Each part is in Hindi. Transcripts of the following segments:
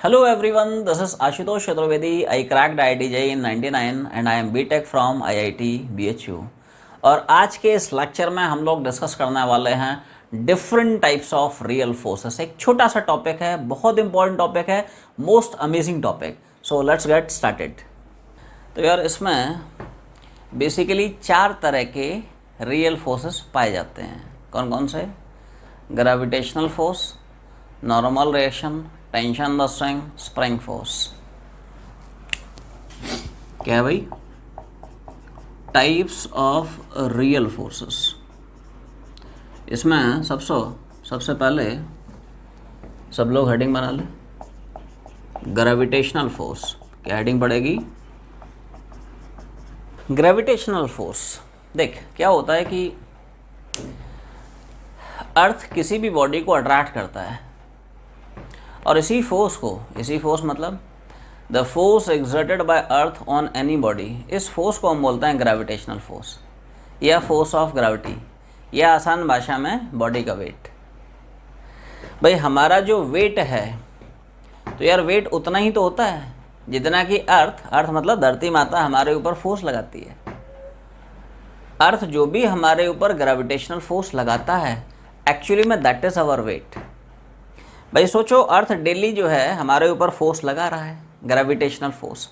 Hello everyone, this is Ashutosh Chaturvedi. I cracked IIT in 99 and I am BTech from IIT BHU. और आज के इस लेक्चर में हम लोग डिस्कस करने वाले हैं different types of real forces. एक छोटा सा टॉपिक है, बहुत इंपॉर्टेंट टॉपिक है, most amazing topic. So let's get started. तो यार इसमें बेसिकली 4 तरह के रियल फोर्सेस पाए जाते हैं। कौन कौन से? Gravitational force, normal reaction, tension the string, spring force. क्या है भाई? Types of real forces. इसमें सबसे पहले सब लोग हेडिंग बना ले। Gravitational force. क्या हेडिंग पड़ेगी? Gravitational force. देख क्या होता है कि अर्थ किसी भी बॉडी को अट्रैक्ट करता है और इसी फोर्स मतलब the force exerted bye earth on any body, इस फोर्स को हम बोलते हैं ग्रेविटेशनल फोर्स या फोर्स ऑफ ग्रेविटी, या आसान भाषा में बॉडी का वेट। भाई हमारा जो वेट है तो यार वेट उतना ही तो होता है जितना कि अर्थ मतलब धरती माता हमारे ऊपर फोर्स लगाती है। अर्थ जो भी हमारे ऊपर ग्रेविटेशनल फोर्स लगाता है एक्चुअली में दैट इज़ आवर वेट। भाई सोचो, अर्थ डेली जो है हमारे ऊपर फोर्स लगा रहा है, ग्रेविटेशनल फोर्स।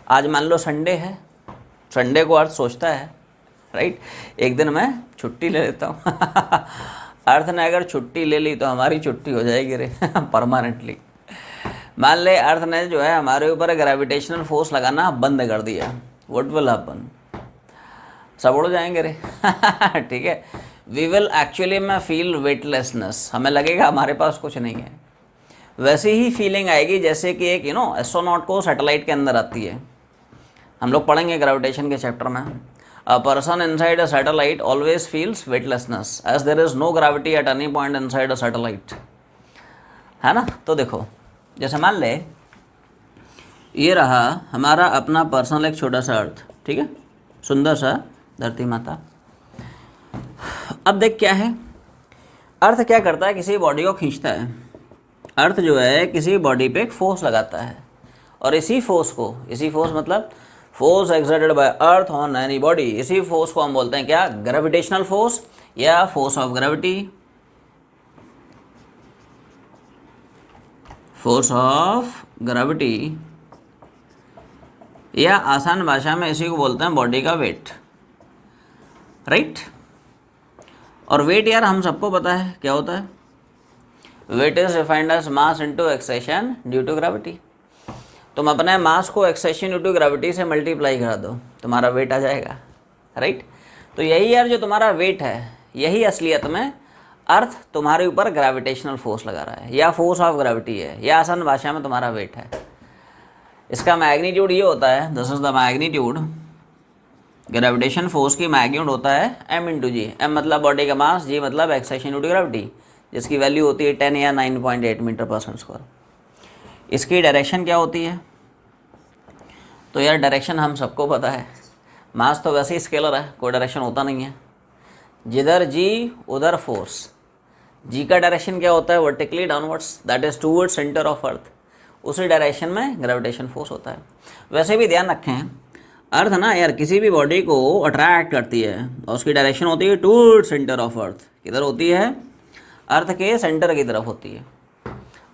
आज मान लो संडे है, संडे को अर्थ सोचता है राइट, एक दिन मैं छुट्टी ले लेता हूँ अर्थ ने अगर छुट्टी ले ली तो हमारी छुट्टी हो जाएगी रे परमानेंटली। मान ले अर्थ ने जो है हमारे ऊपर ग्रेविटेशनल फोर्स लगाना बंद कर दिया, व्हाट विल हैपन? सब उड़ जाएंगे रे ठीक है। वी विल एक्चुअली में फील वेटलेसनेस, हमें लगेगा हमारे पास कुछ नहीं है। वैसी ही फीलिंग आएगी जैसे कि एक एस्ट्रोनॉट को सैटेलाइट के अंदर आती है। हम लोग पढ़ेंगे ग्रेविटेशन के चैप्टर में। A person inside a satellite always feels weightlessness as there is no gravity at any point inside a satellite, है ना। तो देखो जैसे मान ले ये रहा हमारा अपना पर्सनल एक छोटा सा अर्थ, ठीक है, सुंदर सा धरती माता। अब देख क्या है, अर्थ क्या करता है, किसी बॉडी को खींचता है। अर्थ जो है किसी बॉडी पे एक फोर्स लगाता है और इसी फोर्स मतलब force exerted bye earth on any body, इसी फोर्स को हम बोलते हैं क्या? ग्रेविटेशनल फोर्स या force of gravity. Force of gravity या आसान भाषा में इसी को बोलते हैं बॉडी का वेट, राइट। और वेट यार हम सबको पता है क्या होता है। Weight is defined as mass into acceleration due to gravity. तुम अपने मास को एक्सेशन ड्यू टू ग्रेविटी से मल्टीप्लाई करा दो, तुम्हारा वेट आ जाएगा, राइट। तो यही यार जो तुम्हारा वेट है, यही असलियत में अर्थ तुम्हारे ऊपर ग्रेविटेशनल फोर्स लगा रहा है या फोर्स ऑफ ग्रेविटी है, या आसान भाषा में तुम्हारा वेट है। इसका मैग्नीट्यूड ये होता है, this is the magnitude. Gravitation force की मैग्नीट्यूड होता है m इंटू जी। m मतलब बॉडी का मास, g मतलब एक्सेशन ड्यू टू ग्रेविटी, जिसकी वैल्यू होती है 10 या 9.8 मीटर पर सेकंड स्क्वायर। इसकी डायरेक्शन क्या होती है? तो यार डायरेक्शन हम सबको पता है, मास तो वैसे ही स्केलर है, कोई डायरेक्शन होता नहीं है। जिधर g उधर फोर्स। g का डायरेक्शन क्या होता है? Vertically downwards, that is towards centre of अर्थ। उसी डायरेक्शन में ग्रेविटेशन फोर्स होता है। वैसे भी ध्यान रखें, अर्थ ना यार किसी भी बॉडी को अट्रैक्ट करती है और उसकी डायरेक्शन होती है टूवर्ड्स सेंटर ऑफ अर्थ। किधर होती है? अर्थ के सेंटर की तरफ होती है।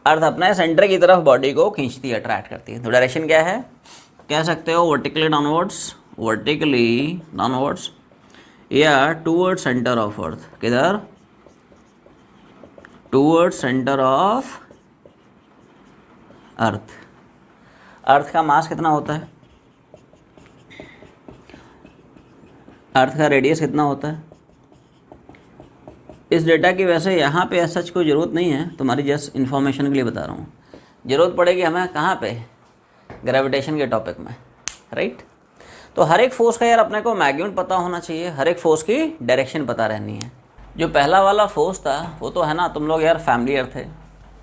अर्थ अपने सेंटर की तरफ बॉडी को खींचती है, अट्रैक्ट करती है। तो डायरेक्शन क्या है? कह सकते हो वर्टिकली डाउनवर्ड्स या टूवर्ड्स सेंटर ऑफ अर्थ। किधर? Towards centre of earth. Earth का मास कितना होता है? अर्थ का रेडियस कितना होता है? इस डेटा की वैसे यहाँ पे सच कोई ज़रूरत नहीं है, तुम्हारी जस्ट इन्फॉर्मेशन के लिए बता रहा हूँ। ज़रूरत पड़ेगी हमें कहाँ पे? ग्रेविटेशन के टॉपिक में, राइट। तो हर एक फोर्स का यार अपने को मैग्नीट्यूड पता होना चाहिए, हर एक फोर्स की डायरेक्शन पता रहनी है। जो पहला वाला फोर्स था वो तो है ना, तुम लोग यार फैमिलियर थे,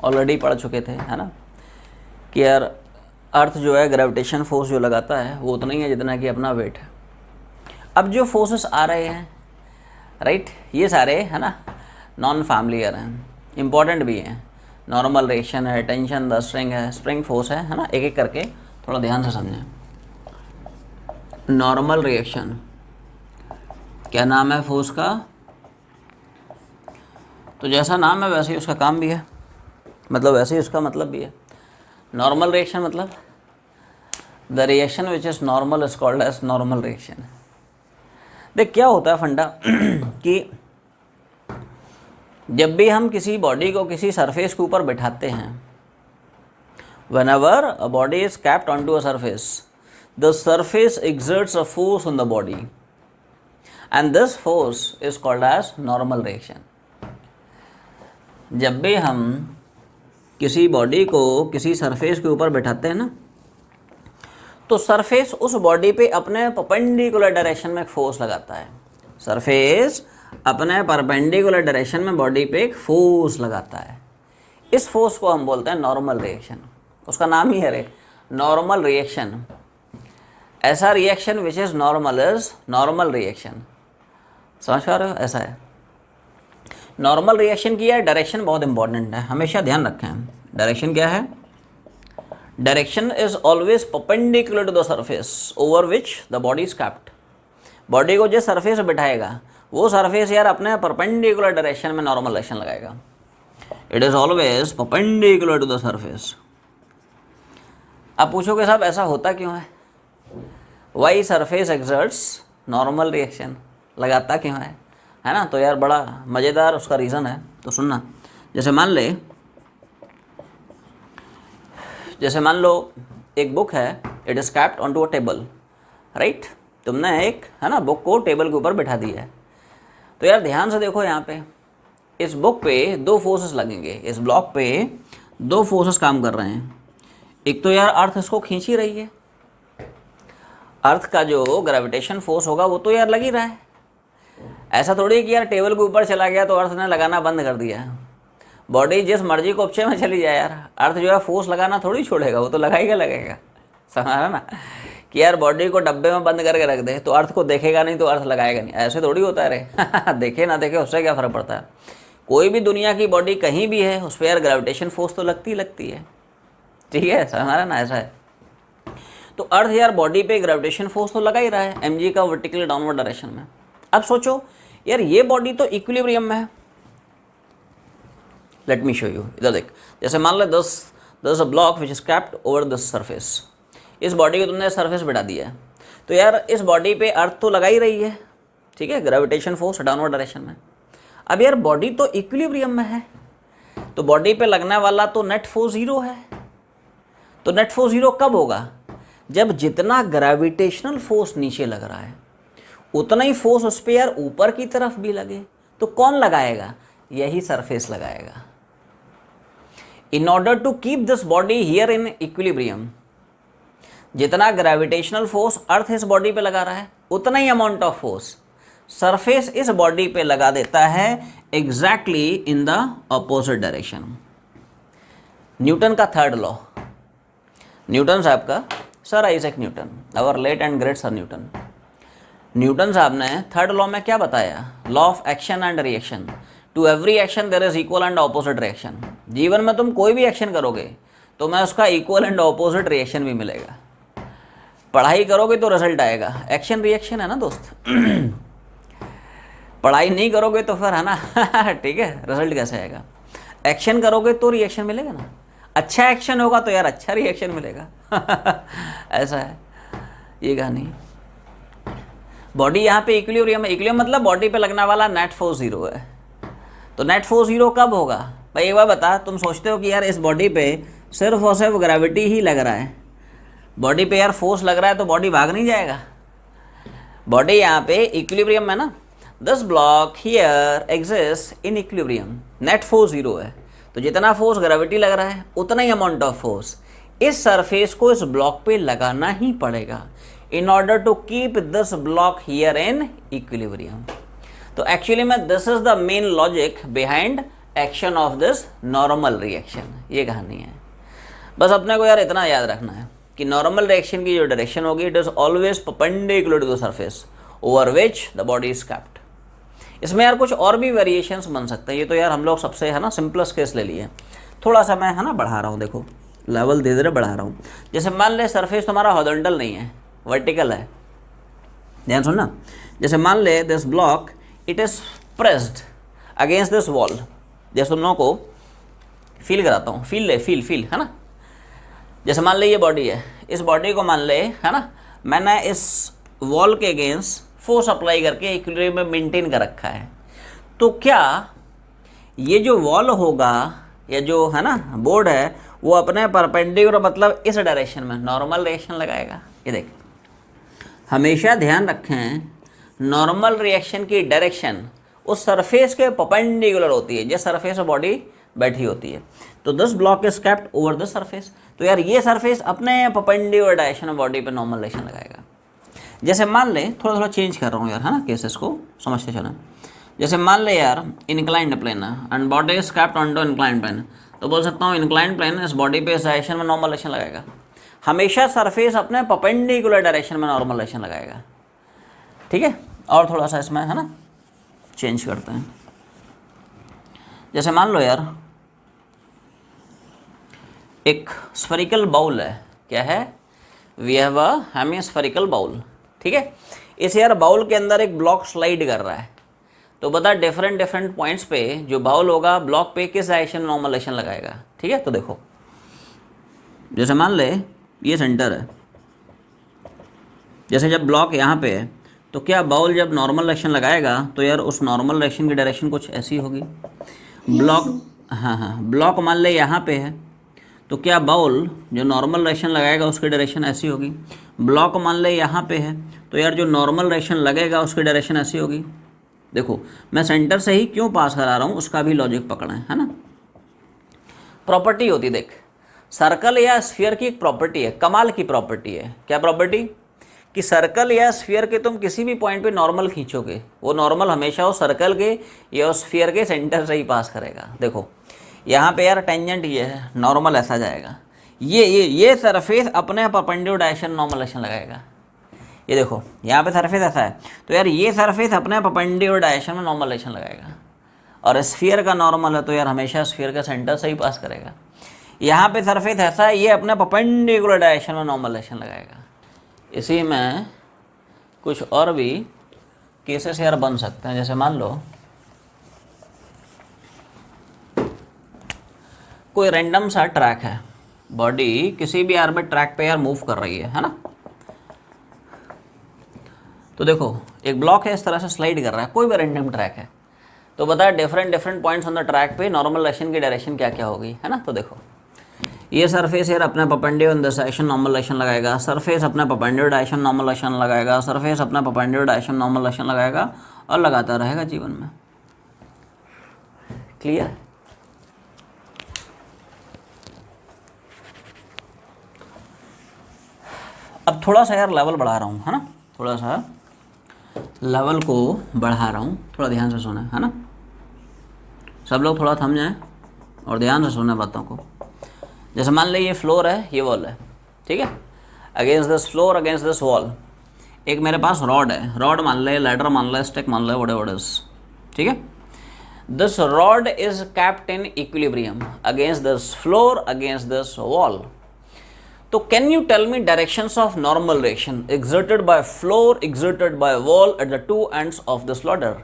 ऑलरेडी पढ़ चुके थे, है ना, कि यार अर्थ जो है ग्रेविटेशन फोर्स जो लगाता है वो उतना ही है जितना कि अपना वेट है। अब जो फोर्सेस आ रहे हैं राइट, ये सारे है ना नॉन फैमिलियर हैं, इम्पॉर्टेंट भी हैं। नॉर्मल रिएक्शन है, टेंशन द स्प्रिंग है, स्प्रिंग फोर्स है ना, एक एक करके थोड़ा ध्यान से समझें। नॉर्मल रिएक्शन क्या नाम है फोर्स का? तो जैसा नाम है वैसे ही उसका काम भी है, मतलब वैसे ही उसका मतलब भी है। नॉर्मल रिएक्शन मतलब the reaction which is normal is called as normal reaction. देख क्या होता है फंडा कि जब भी हम किसी बॉडी को किसी सरफेस के ऊपर बिठाते हैं, whenever a body is kept onto a surface, the surface exerts a force on the body and this force is called as normal reaction। जब भी हम किसी बॉडी को किसी सरफेस के ऊपर बिठाते हैं ना, तो सरफेस उस बॉडी पे अपने परपेंडिकुलर डायरेक्शन में एक फोर्स लगाता है। सरफेस अपने परपेंडिकुलर डायरेक्शन में बॉडी पे एक फोर्स लगाता है। इस फोर्स को हम बोलते हैं नॉर्मल रिएक्शन। उसका नाम ही है नॉर्मल रिएक्शन। ऐसा reaction which is normal is normal reaction. समझ पा रहे हो? ऐसा है। नॉर्मल रिएक्शन की यार डायरेक्शन बहुत इंपॉर्टेंट है, हमेशा ध्यान रखें। डायरेक्शन क्या है? Direction is always perpendicular to the surface over which the body is kept. Body को जिस सरफेस पे बिठाएगा वो सरफेस यार अपने परपेंडिकुलर डायरेक्शन में नॉर्मल रिएक्शन लगाएगा। It is always perpendicular to the surface. अब पूछोगे साहब ऐसा होता क्यों है? Why surface exerts normal reaction, लगाता क्यों है ना? तो यार बड़ा मज़ेदार उसका रीज़न है, तो सुनना। जैसे मान लो एक बुक है, it is kept on to a table, right. तुमने एक है ना बुक को टेबल के ऊपर बिठा दिया है। तो यार ध्यान से देखो, यहाँ पे इस बुक पे दो फोर्सेस लगेंगे, इस ब्लॉक पे दो फोर्सेस काम कर रहे हैं। एक तो यार अर्थ इसको खींच ही रही है, अर्थ का जो ग्रेविटेशन फोर्स होगा वो तो यार लग ही रहा है। ऐसा थोड़ी है कि यार टेबल के ऊपर चला गया तो अर्थ ने लगाना बंद कर दिया। बॉडी जिस मर्जी कोपचे में चली जाए यार, अर्थ जो है फोर्स लगाना थोड़ी छोड़ेगा, वो तो लगेगा। समझा ना कि यार बॉडी को डब्बे में बंद करके रख दे तो अर्थ को देखेगा नहीं, तो अर्थ लगाएगा नहीं। ऐसे थोड़ी होता है रे। देखे ना देखे उससे क्या फ़र्क पड़ता है। कोई भी दुनिया की बॉडी कहीं भी है, उस पर यार ग्रेविटेशन फोर्स तो लगती है, ठीक है। समझा ना? ऐसा है। तो अर्थ यार बॉडी पे ग्रेविटेशन फोर्स तो लगा ही रहा है, mg का वर्टिकल डाउनवर्ड डायरेक्शन में। अब सोचो यार ये बॉडी तो इक्विलिब्रियम में है। लेट मी शो यू, इधर देख। जैसे मान लो दस a block which is kept over this surface. इस बॉडी को तुमने सरफेस बिठा दिया है, तो यार इस बॉडी पे अर्थ तो लगा ही रही है, ठीक है, ग्रेविटेशन फोर्स डाउनवर्ड डायरेक्शन में। अब यार बॉडी तो इक्विलिब्रियम में है, तो बॉडी पे लगने वाला तो नेट फोर्स 0 है। तो नेट फोर्स 0 कब होगा? जब जितना ग्रेविटेशनल फोर्स नीचे लग रहा है उतना ही फोर्स उस पर यार ऊपर की तरफ भी लगे। तो कौन लगाएगा? यही सरफेस लगाएगा। In order to keep this body here in equilibrium, जितना ग्रेविटेशनल फोर्स अर्थ इस बॉडी पे लगा रहा है उतना ही अमाउंट ऑफ फोर्स सरफेस इस बॉडी पे लगा देता है, exactly in the opposite direction. Newton का थर्ड लॉ, न्यूटन साहब का, sir Isaac Newton, our late and great sir Newton साहब ने थर्ड लॉ में क्या बताया? Law of action and reaction. To every action there is equal and opposite reaction. जीवन में तुम कोई भी एक्शन करोगे तो मैं उसका इक्वल एंड ऑपोजिट रिएक्शन भी मिलेगा। पढ़ाई करोगे तो रिजल्ट आएगा, एक्शन रिएक्शन है ना दोस्त। पढ़ाई नहीं करोगे तो फिर है ना ठीक है, रिजल्ट कैसे आएगा? एक्शन करोगे तो रिएक्शन मिलेगा ना। अच्छा एक्शन होगा तो यार अच्छा रिएक्शन मिलेगा। ऐसा है ये कहानी। बॉडी यहाँ पे इक्विलिब्रियम है। इक्विलिब्रियम मतलब बॉडी पे लगने वाला नेट फोर्स 0 है। तो नेट फोर्स 0 कब होगा भाई? एक बार बता, तुम सोचते हो कि यार इस बॉडी पे सिर्फ और सिर्फ ग्रेविटी ही लग रहा है, बॉडी पे यार फोर्स लग रहा है तो बॉडी भाग नहीं जाएगा? बॉडी यहाँ पे इक्विलिब्रियम है ना। This block here exist in equilibrium, net force 0 है। तो जितना फोर्स ग्रेविटी लग रहा है उतना ही अमाउंट ऑफ फोर्स इस सरफेस को इस ब्लॉक पे लगाना ही पड़ेगा in order to keep this block here in equilibrium. तो एक्चुअली में this is the main logic behind action of this normal reaction. ये कहानी है। बस अपने को यार इतना याद रखना है कि नॉर्मल रिएक्शन की जो डायरेक्शन होगी it is always perpendicular to the surface over which the body is kept. इसमें यार कुछ और भी वेरिएशंस बन सकते हैं। ये तो यार हम लोग सबसे है ना सिंपलेस्ट केस ले लिए। थोड़ा सा मैं है ना बढ़ा रहा हूँ, देखो लेवल धीरे धीरे बढ़ा रहा हूँ। जैसे मान ले सरफेस तुम्हारा हॉरिजॉन्टल नहीं है, वर्टिकल है, ध्यान सुनना। जैसे मान ले this block it is pressed against this wall, जैसे तुम लोगों को फील कराता हूँ, फील ले, फील है ना। जैसे मान ले ये बॉडी है, इस बॉडी को मान ले है ना, मैंने इस वॉल के अगेंस्ट फोर्स अप्लाई करके इक्विलिब्रियम में मेंटेन कर रखा है, तो क्या ये जो वॉल होगा या जो है ना बोर्ड है वो अपने परपेंडिकुलर मतलब इस डायरेक्शन में नॉर्मल रिएक्शन लगाएगा। ये देख, हमेशा ध्यान रखें नॉर्मल रिएक्शन की डायरेक्शन उस सरफेस के परपेंडिकुलर होती है जिस सरफेस पर बॉडी बैठी होती है। तो this block is kept over the surface, तो यार ये सरफेस अपने परपेंडिकुलर डायरेक्शन में बॉडी पे नॉर्मल रिएक्शन लगाएगा। जैसे मान ले, थोड़ा थोड़ा चेंज कर रहा हूँ यार है ना, केसेस को समझते चलें। जैसे मान ले यार इंक्लाइंड प्लेन है and body is kept on to inclined plane, तो बोल सकता हूँ इंक्लाइंड प्लेन इस बॉडी पे इस डायरेक्शन में नॉर्मल रिएक्शन लगाएगा। हमेशा सरफेस अपने परपेंडिकुलर डायरेक्शन में नॉर्मल रिएक्शन लगाएगा, ठीक है। और थोड़ा सा इसमें है ना चेंज करते हैं। जैसे मान लो यार एक स्फेरिकल बाउल है, क्या है, we have a hemispherical bowl, ठीक है। इस यार बाउल के अंदर एक ब्लॉक स्लाइड कर रहा है, तो बता डिफरेंट पॉइंट्स पे जो बाउल होगा ब्लॉक पे किस डायरेक्शन में नॉर्मल रिएक्शन लगाएगा, ठीक है। तो देखो जैसे मान ले ये सेंटर है, जैसे जब ब्लॉक यहाँ पे है तो क्या बाउल जब नॉर्मल रिएक्शन लगाएगा तो यार उस नॉर्मल रिएक्शन की डायरेक्शन कुछ ऐसी होगी। ब्लॉक हाँ ब्लॉक मान ले यहाँ पे है, तो क्या बाउल जो नॉर्मल रिएक्शन लगाएगा उसकी डायरेक्शन ऐसी होगी। ब्लॉक मान ले यहाँ पे है, तो यार जो नॉर्मल रिएक्शन लगेगा उसकी डायरेक्शन ऐसी होगी। देखो मैं सेंटर से ही क्यों पास करा रहा हूँ उसका भी लॉजिक पकड़ा है ना। प्रॉपर्टी होती है, देख सर्कल या स्फीयर की एक प्रॉपर्टी है, कमाल की प्रॉपर्टी है। क्या प्रॉपर्टी, कि सर्कल या स्फीयर के तुम किसी भी पॉइंट पे नॉर्मल खींचोगे, वो नॉर्मल हमेशा उस सर्कल के या उस स्फीयर के सेंटर से ही पास करेगा। देखो यहाँ पे यार टेंजेंट ये है, नॉर्मल ऐसा जाएगा, ये सरफेस अपने परपेंडिकुलर डायरेक्शन नॉर्मल डायरेक्शन लगाएगा। ये देखो यहाँ पे सरफेस ऐसा है, तो यार ये सरफेस अपने परपेंडिकुलर डायरेक्शन में नॉर्मल डायरेक्शन लगाएगा। और स्फीयर का नॉर्मल है तो यार हमेशा स्फीयर का सेंटर से ही पास करेगा। यहाँ पे सरफेस ऐसा है, ये अपने परपेंडिकुलर डायरेक्शन में नॉर्मल डायरेक्शन लगाएगा। इसी में कुछ और भी केसेस यार बन सकते हैं। जैसे मान लो कोई रैंडम सा ट्रैक है, बॉडी किसी भी आर्बिट ट्रैक पे यार मूव कर रही है ना। तो देखो एक ब्लॉक है इस तरह से स्लाइड कर रहा है, कोई भी रैंडम ट्रैक है, तो बता different points on the track पे नॉर्मल डायरेक्शन की डायरेक्शन क्या क्या होगी, है ना। तो देखो ये सरफेस यार अपने perpendicular in this direction normal direction लगाएगा, सरफेस अपने परपेंडिकुलर डायरेक्शन नॉर्मल डायरेक्शन लगाएगा, सरफेस अपने परपेंडिकुलर डायरेक्शन नॉर्मल डायरेक्शन लगाएगा और लगाता रहेगा जीवन में। क्लियर। अब थोड़ा सा यार लेवल बढ़ा रहा हूँ, है ना, थोड़ा सा लेवल को बढ़ा रहा हूँ, थोड़ा ध्यान से सुने, है ना। सब लोग थोड़ा थम जाएं और ध्यान से सुने बातों को। जैसे मान ले ये फ्लोर है, ये वॉल है, ठीक है। Against this floor, against this wall एक मेरे पास रॉड है, रॉड मान ले, लैडर मान ले, स्टिक मान ले, व्हाटएवर इट इज, ठीक है। This rod is kept in equilibrium against this floor, against this wall. तो can you tell me directions of normal reaction exerted by floor, exerted by wall at the two ends of this ladder?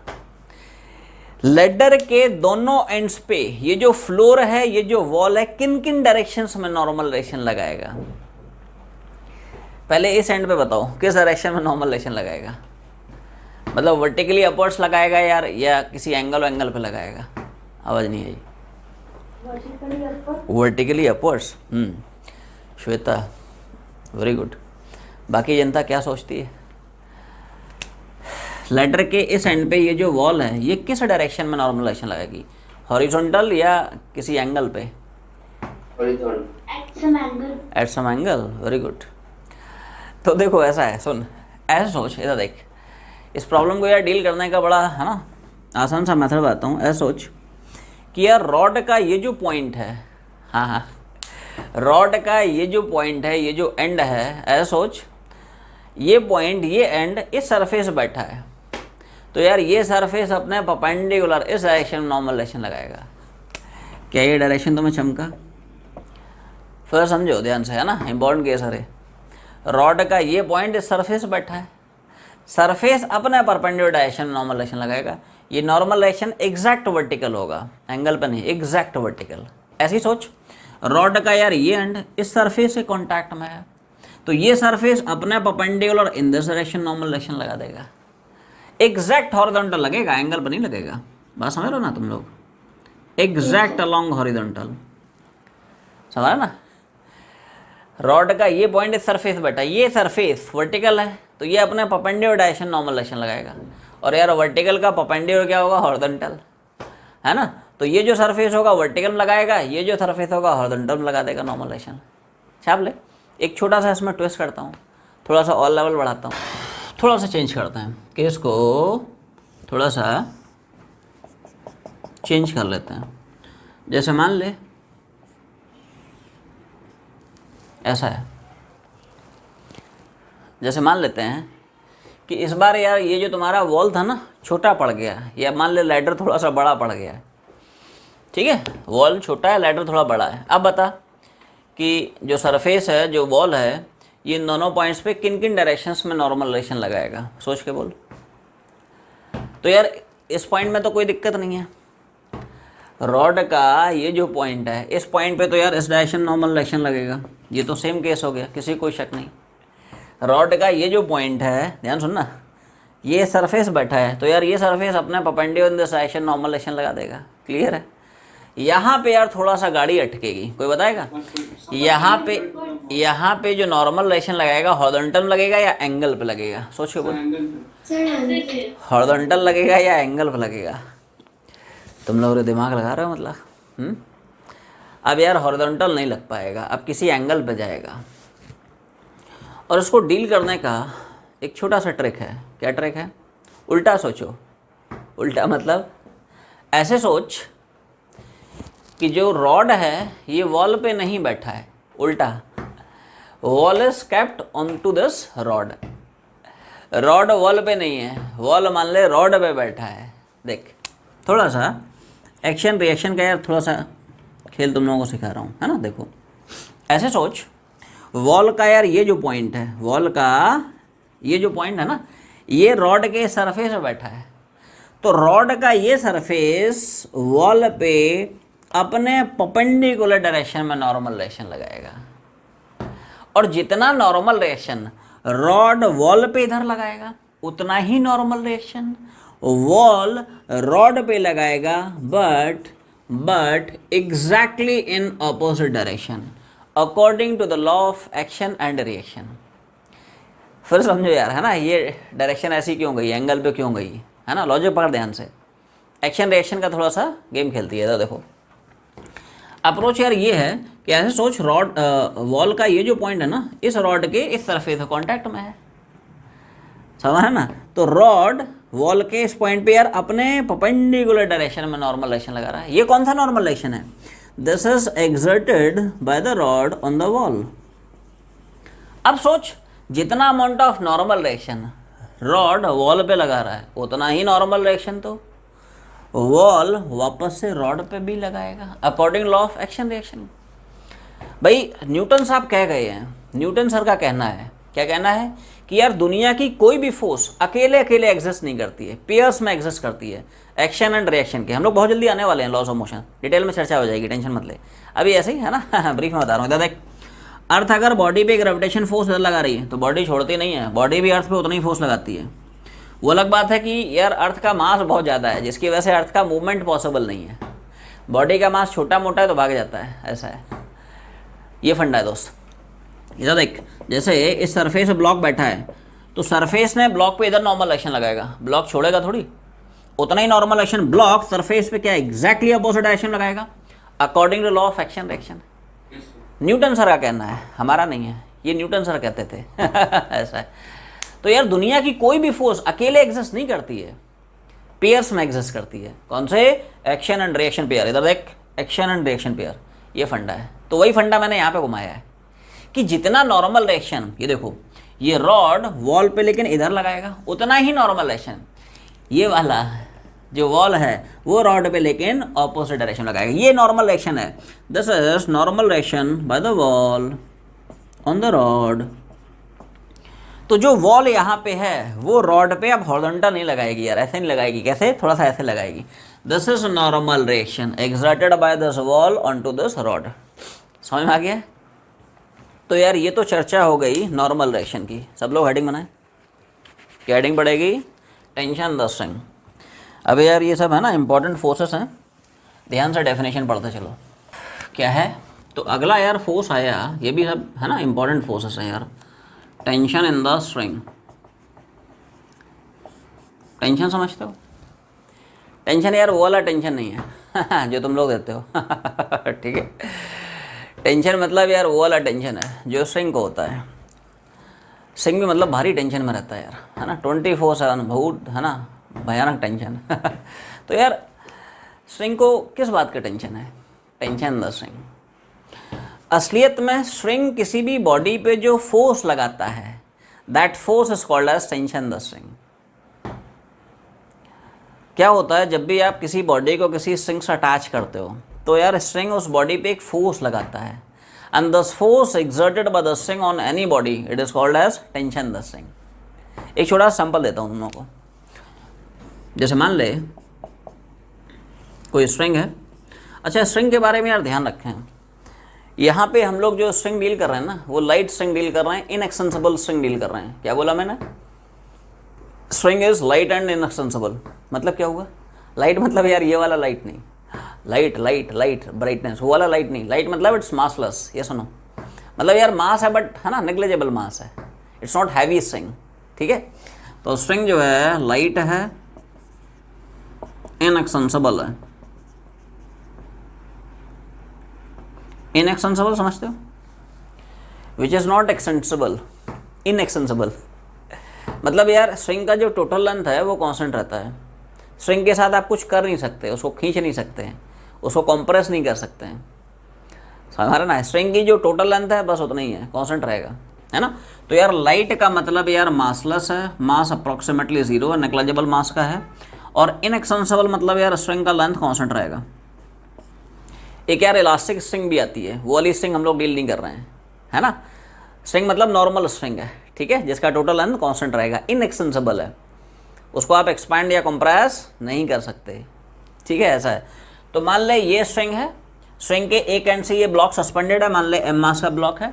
Ladder के दोनों एंड्स पे ये जो फ्लोर है, ये जो वॉल है, किन किन डायरेक्शंस में नॉर्मल रिएक्शन लगाएगा। पहले इस एंड पे बताओ किस डायरेक्शन में नॉर्मल रिएक्शन लगाएगा, मतलब वर्टिकली अपवर्ड्स लगाएगा यार या किसी एंगल पे लगाएगा। आवाज नहीं आई। Vertically upwards. Shweta very good. बाकी जनता क्या सोचती है। लेटर के इस एंड पे ये जो वॉल है ये किस डायरेक्शन में नॉर्मल डायरेक्शन लगाएगी, हॉरिजॉन्टल या किसी एंगल पे। At some angle. Very good. तो देखो ऐसा है, सुन ऐसे सोच, इधर देख, इस प्रॉब्लम को यार डील करने का बड़ा है ना आसान सा मेथड बताता हूँ। ऐसे सोच कि यार रॉड का ये जो पॉइंट है, हाँ रॉड का ये जो पॉइंट है, ये जो एंड है, ऐसे सोच ये पॉइंट, ये एंड इस सरफेस बैठा है, तो यार ये सरफेस अपने परपेंडिकुलर इस डायरेक्शन में नॉर्मल डायरेक्शन लगाएगा। क्या ये डायरेक्शन तुम्हें चमका? फिर समझो ध्यान से, है ना, इंपॉर्टेंट केस है। रॉड का ये पॉइंट इस सरफेस बैठा है, सरफेस अपने परपेंडिकुलर डायरेक्शन नॉर्मल डायरेक्शन लगाएगा, ये नॉर्मल डायरेक्शन एग्जैक्ट वर्टिकल होगा, एंगल पे नहीं, एग्जैक्ट वर्टिकल। ऐसी सोच, रॉड का यार ये एंड इस सरफेस से कांटेक्ट में है, तो ये सरफेस अपने perpendicular in this direction normal direction लगा देगा, एग्जैक्ट हॉरिजॉन्टल लगेगा, एंगल पर नहीं लगेगा। बात समझ लो ना तुम लोग, एग्जैक्ट अलोंग हॉरिजॉन्टल, समझ ना। रॉड का ये पॉइंट इस सरफेस बैठा, ये सरफेस वर्टिकल है, तो ये अपने परपेंडिकुलर डायरेक्शन नॉर्मल डायरेक्शन लगाएगा, और यार वर्टिकल का परपेंडिकुलर क्या होगा? हॉरिजॉन्टल, है ना। तो ये जो सरफेस होगा वर्टिकल में लगाएगा, ये जो सरफेस होगा हॉरिजॉन्टल में लगा देगा नॉर्मल डायरेक्शन। छाप ले। एक छोटा सा इसमें ट्विस्ट करता हूँ, थोड़ा सा और लेवल बढ़ाता हूँ, थोड़ा सा चेंज करते हैं केस को, थोड़ा सा चेंज कर लेते हैं। जैसे मान ले ऐसा है, जैसे मान लेते हैं कि इस बार यार ये जो तुम्हारा वॉल था ना छोटा पड़ गया, या मान ले लैडर थोड़ा सा बड़ा पड़ गया, ठीक है, वॉल छोटा है लैडर थोड़ा बड़ा है। अब बता कि जो सरफेस है, जो वॉल है, ये इन दोनों पॉइंट्स पे किन किन डायरेक्शंस में नॉर्मल डायरेक्शन लगाएगा, सोच के बोल। तो यार इस पॉइंट में तो कोई दिक्कत नहीं है, रॉड का ये जो पॉइंट है, इस पॉइंट पे तो यार इस डायरेक्शन नॉर्मल डायरेक्शन लगेगा, ये तो सेम केस हो गया, किसी कोई शक नहीं। रॉड का ये जो पॉइंट है, ध्यान सुनना, ये सरफेस बैठा है, तो यार ये सरफेस अपने perpendicular in this direction normal direction लगा देगा, क्लियर है। यहाँ पे यार थोड़ा सा गाड़ी अटकेगी, कोई बताएगा? यहाँ पे जो नॉर्मल डायरेक्शन लगाएगा हॉरिजॉन्टल में लगेगा या एंगल पे लगेगा, सोच के बोल। हॉरिजॉन्टल लगेगा या एंगल पे लगेगा? तुम लोग दिमाग लगा रहे हो मतलब। अब यार हॉरिजॉन्टल नहीं लग पाएगा, अब किसी एंगल पे जाएगा। और उसको डील करने का एक छोटा सा ट्रिक है। क्या ट्रिक है? उल्टा सोचो। उल्टा मतलब ऐसे सोच कि जो रॉड है ये वॉल पे नहीं बैठा है, उल्टा wall is kept on to this rod. Rod wall पे नहीं है, वॉल मान ले रॉड पे बैठा है। देख थोड़ा सा एक्शन रिएक्शन का यार थोड़ा सा खेल तुम लोगों को सिखा रहा हूँ, है ना। देखो ऐसे सोच, वॉल का यार ये जो पॉइंट है, वॉल का ये जो पॉइंट है ना, ये रॉड के सरफेस पे बैठा है। तो रॉड का ये सरफेस वॉल पे अपने परपेंडिकुलर डायरेक्शन में नॉर्मल डायरेक्शन लगाएगा, और जितना नॉर्मल डायरेक्शन रॉड वॉल पे इधर लगाएगा उतना ही नॉर्मल डायरेक्शन वॉल रॉड पे लगाएगा, but exactly in opposite direction according to the law of action and reaction. फिर समझो यार, है ना, ये डायरेक्शन ऐसी क्यों गई, एंगल पे क्यों गई, है ना। लॉजिक पकड़ ध्यान से, एक्शन रिएक्शन का थोड़ा सा गेम खेलती है। तो देखो अप्रोच यार ये है कि ऐसे सोच, रॉड वॉल का ये जो पॉइंट है ना, इस रॉड के इस सरफेस से कॉन्टैक्ट में है, समझ है ना। तो रॉड वॉल के इस पॉइंट पे यार अपने परपेंडिकुलर डायरेक्शन में नॉर्मल डायरेक्शन लगा रहा है। ये कौन सा नॉर्मल डायरेक्शन है? This is exerted by the rod on the wall. अब सोच, जितना amount of normal direction rod wall पे लगा रहा है उतना ही नॉर्मल डायरेक्शन तो वॉल वापस से रॉड पे भी लगाएगा according law of action reaction. भाई न्यूटन साहब कह गए हैं, न्यूटन सर का कहना है, क्या कहना है कि यार दुनिया की कोई भी फोर्स अकेले अकेले एग्जिस्ट नहीं करती है, पेयर्स में एग्जिस्ट करती है, एक्शन एंड रिएक्शन के। हम लोग बहुत जल्दी आने वाले हैं लॉस ऑफ मोशन, डिटेल में चर्चा हो जाएगी, टेंशन मत ले, अभी ऐसे ही है ना। ब्रीफ में बता रहा हूँ। इधर देख, अर्थ अगर बॉडी पे ग्रेविटेशन फोर्स लगा रही है तो बॉडी छोड़ती नहीं है, बॉडी भी अर्थ पे उतना ही फोर्स लगाती है। वो अलग बात है कि यार अर्थ का मास बहुत ज़्यादा है जिसकी वजह से अर्थ का मूवमेंट पॉसिबल नहीं है, बॉडी का मास छोटा मोटा है तो भाग जाता है, ऐसा है, ये फंडा है दोस्त। इधर देख, जैसे इस सरफेस पे ब्लॉक बैठा है तो सरफेस ने ब्लॉक पे इधर नॉर्मल एक्शन लगाएगा, ब्लॉक छोड़ेगा थोड़ी, उतना ही नॉर्मल एक्शन ब्लॉक सरफेस पे क्या एग्जैक्टली अपोजिट डायरेक्शन लगाएगा according to law of action reaction. Newton sir का कहना है, हमारा नहीं है, ये न्यूटन सर कहते थे। ऐसा है। तो यार दुनिया की कोई भी फोर्स अकेले एग्जिस्ट नहीं करती है, पेयर्स में एग्जिस्ट करती है। कौन से? Action and reaction pair. इधर देख, एक्शन एंड रिएक्शन पेयर, ये फंडा है। तो वही फंडा मैंने यहाँ पे घुमाया है कि जितना नॉर्मल रिएक्शन, ये देखो ये रॉड वॉल पे लेकिन इधर लगाएगा उतना ही नॉर्मल रिएक्शन ये वाला जो वॉल है वो रॉड पे लेकिन ऑपोजिट डायरेक्शन लगाएगा। ये नॉर्मल रिएक्शन है, this is normal reaction by the wall on the rod. तो जो वॉल यहाँ पे है वो रॉड पे अब हॉरिजॉन्टल नहीं लगाएगी यार, ऐसे नहीं लगाएगी, कैसे, थोड़ा सा ऐसे लगाएगी। This is normal reaction exerted by this wall on to this rod. समझ में आ गया? तो यार ये तो चर्चा हो गई नॉर्मल रिएक्शन की। सब लोग हेडिंग बनाए, क्या हेडिंग पड़ेगी? Tension the string. अब यार ये सब है ना इंपॉर्टेंट फोर्सेस हैं, ध्यान से डेफिनेशन पढ़ते चलो क्या है। तो अगला यार फोर्स आया, ये भी सब है ना इंपॉर्टेंट फोर्सेस हैं यार। Tension in the string, tension समझते हो? टेंशन यार वो वाला टेंशन नहीं है जो तुम लोग देते हो ठीक है। टेंशन मतलब यार वो वाला टेंशन है जो स्ट्रिंग को होता है। स्ट्रिंग भी मतलब भारी टेंशन में रहता है यार, है ना, 24/7 बहुत, है ना, भयानक टेंशन तो यार स्ट्रिंग को किस बात का टेंशन है? Tension the string. असलियत में स्ट्रिंग किसी भी बॉडी पे जो फोर्स लगाता है that force is called as tension the string. क्या होता है, जब भी आप किसी बॉडी को किसी स्ट्रिंग से अटैच करते हो तो यार स्ट्रिंग उस बॉडी पे एक फोर्स लगाता है, and this force exerted by the string on any body it is called as tension the string. एक छोटा सा सैंपल देता हूँ तुम लोगों को। जैसे मान ले कोई स्ट्रिंग है। अच्छा, स्ट्रिंग के बारे में यार ध्यान रखें, यहाँ पे हम लोग जो स्ट्रिंग डील कर रहे हैं ना वो लाइट स्ट्रिंग डील कर रहे हैं, इनएक्सेंसिबल स्ट्रिंग डील कर रहे हैं। क्या बोला मैंने? String is light and inextensible. मतलब क्या हुआ? लाइट मतलब यार ये वाला लाइट नहीं, लाइट लाइट लाइट ब्राइटनेस वो वाला लाइट नहीं। लाइट मतलब इट्स मासलेस। ये सुनो, मतलब यार मास है बट है ना नेग्लिजिबल मास है, इट्स नॉट हैवी स्ट्रिंग। ठीक है, तो स्ट्रिंग जो है लाइट है, इनएक्सेंसिबल है। इनएक्सेंसिबल समझते हो? Which is not extensible, inextensible. मतलब यार स्ट्रिंग का जो टोटल लेंथ है वो कांस्टेंट रहता है। स्ट्रिंग के साथ आप कुछ कर नहीं सकते, उसको खींच नहीं सकते हैं, उसको कंप्रेस नहीं कर सकते हैं। समझ रहे ना? स्ट्रिंग की जो टोटल लेंथ है बस उतना ही है, कांस्टेंट रहेगा, है ना। तो यार लाइट का मतलब यार मासलेस है, मास अप्रॉक्सीमेटली 0 है, नेग्लिजिबल मास का है। और इनएक्सेंसिबल मतलब यार स्ट्रिंग का लेंथ कांस्टेंट रहेगा। एक यार इलास्टिक स्ट्रिंग भी आती है, वो वाली स्ट्रिंग हम लोग डील नहीं कर रहे हैं, है ना। स्ट्रिंग मतलब नॉर्मल स्ट्रिंग है, ठीक है, जिसका टोटल लेंथ कांस्टेंट रहेगा, इनएक्सेंसिबल है, उसको आप एक्सपैंड या कंप्रेस नहीं कर सकते। ठीक है, ऐसा है। तो मान ले ये स्ट्रिंग है, स्ट्रिंग के एक एंड से ये ब्लॉक सस्पेंडेड है, मान ले एम मास का ब्लॉक है।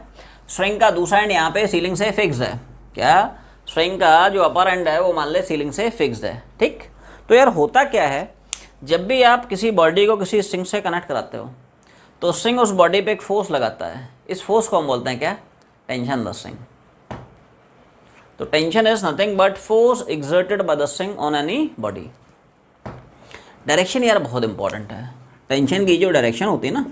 स्ट्रिंग का दूसरा एंड यहाँ पे सीलिंग से फिक्स है। क्या? स्ट्रिंग का जो अपर एंड है वो मान ले सीलिंग से फिक्स है। ठीक, तो यार होता क्या है, जब भी आप किसी बॉडी को किसी स्ट्रिंग से कनेक्ट कराते हो तो स्ट्रिंग उस बॉडी पे एक फोर्स लगाता है। इस फोर्स को हम बोलते हैं क्या? Tension the string. तो tension is nothing but force exerted by the string on any body. Direction यार बहुत इंपॉर्टेंट है। टेंशन की जो डायरेक्शन होती है ना,